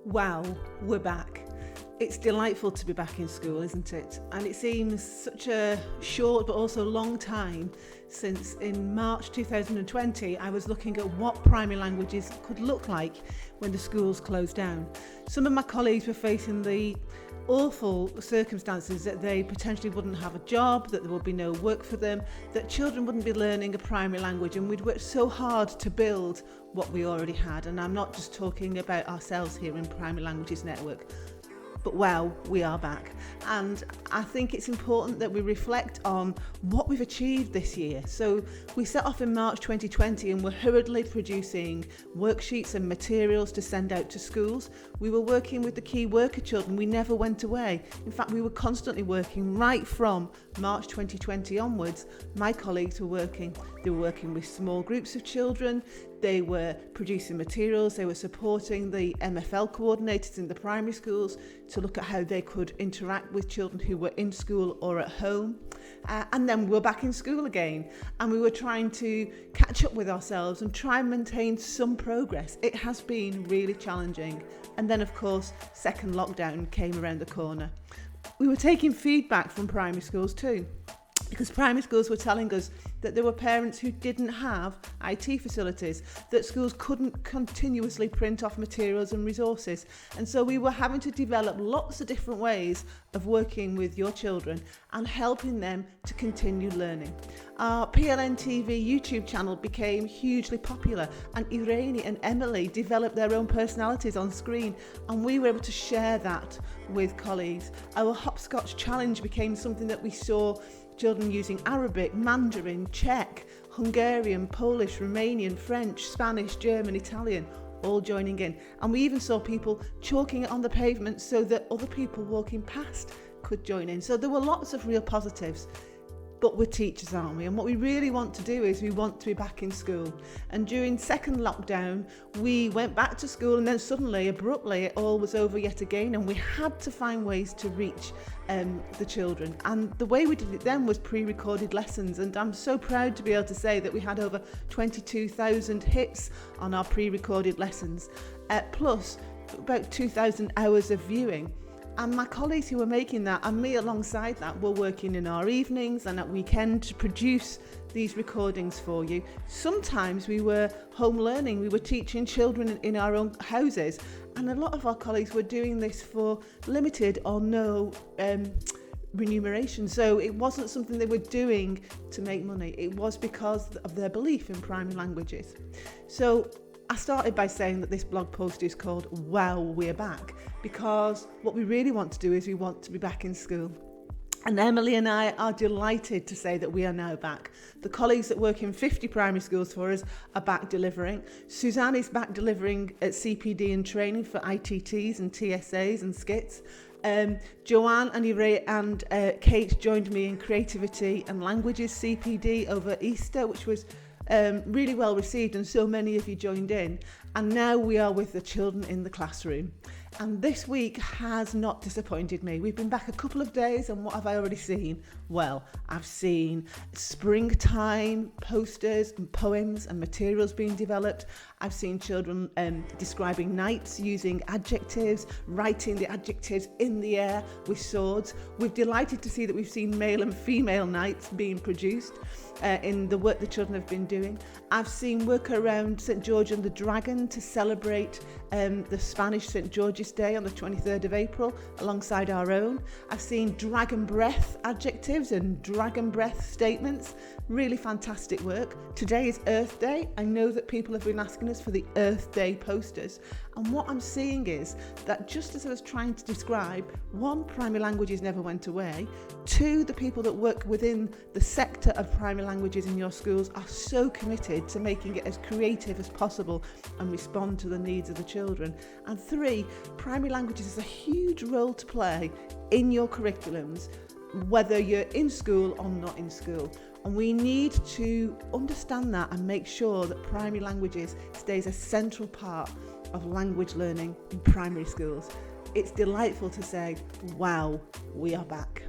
Wow, we're back. It's delightful to be back in school, isn't it? And it seems such a short but also long time since in March 2020 I was looking at what primary languages could look like when the schools closed down. Some of my colleagues were facing the awful circumstances that they potentially wouldn't have a job, that there would be no work for them, that children wouldn't be learning a primary language, and we'd worked so hard to build what we already had. And I'm not just talking about ourselves here in Primary Languages Network. But wow, we are back. And I think it's important that we reflect on what we've achieved this year. So we set off in March 2020 and we're hurriedly producing worksheets and materials to send out to schools. We were working with the key worker children. We never went away. In fact, we were constantly working right from March 2020 onwards. My colleagues were working. They were working with small groups of children. They were producing materials, they were supporting the MFL coordinators in the primary schools to look at how they could interact with children who were in school or at home. And then we were back in school again, and we were trying to catch up with ourselves and try and maintain some progress. It has been really challenging. And then, of course, second lockdown came around the corner. We were taking feedback from primary schools too, because primary schools were telling us that there were parents who didn't have IT facilities, that schools couldn't continuously print off materials and resources. And so we were having to develop lots of different ways of working with your children and helping them to continue learning. Our PLN TV YouTube channel became hugely popular, and Irene and Emily developed their own personalities on screen, and we were able to share that with colleagues. Our Hopscotch challenge became something that we saw children using Arabic, Mandarin, Czech, Hungarian, Polish, Romanian, French, Spanish, German, Italian, all joining in. And we even saw people chalking it on the pavement so that other people walking past could join in. So there were lots of real positives. But we're teachers, aren't we? And what we really want to do is we want to be back in school. And during second lockdown, we went back to school, and then suddenly, abruptly, it all was over yet again, and we had to find ways to reach the children. And the way we did it then was pre-recorded lessons, and I'm so proud to be able to say that we had over 22,000 hits on our pre-recorded lessons, plus about 2,000 hours of viewing. And my colleagues who were making that, and me alongside that, were working in our evenings and at weekend to produce these recordings for you. Sometimes we were home learning, we were teaching children in our own houses, and a lot of our colleagues were doing this for limited or no remuneration. So it wasn't something they were doing to make money, it was because of their belief in primary languages. So I started by saying that this blog post is called Wow, We're Back, because what we really want to do is we want to be back in school. And Emily and I are delighted to say that we are now back. The colleagues that work in 50 primary schools for us are back delivering. Suzanne is back delivering at CPD and training for ITTs and TSAs and skits. Joanne and Irene and Kate joined me in Creativity and Languages CPD over Easter, which was really well received, and so many of you joined in. And now we are with the children in the classroom. And this week has not disappointed me. We've been back a couple of days, and what have I already seen? Well, I've seen springtime posters and poems and materials being developed. I've seen children describing nights using adjectives, writing the adjectives in the air with swords. We're delighted to see that we've seen male and female nights being produced in the work the children have been doing. I've seen work around St George and the Dragon to celebrate the Spanish St George's Day on the 23rd of April alongside our own. I've seen dragon breath adjectives and dragon breath statements. Really fantastic work. Today is Earth Day. I know that people have been asking us for the Earth Day posters, and what I'm seeing is that just as I was trying to describe, one, primary languages never went away, two, the people that work within the sector of primary languages in your schools are so committed to making it as creative as possible and respond to the needs of the children, and three, primary languages has a huge role to play in your curriculums, whether you're in school or not in school. And we need to understand that and make sure that primary languages stays a central part of language learning in primary schools. It's delightful to say, wow, we are back.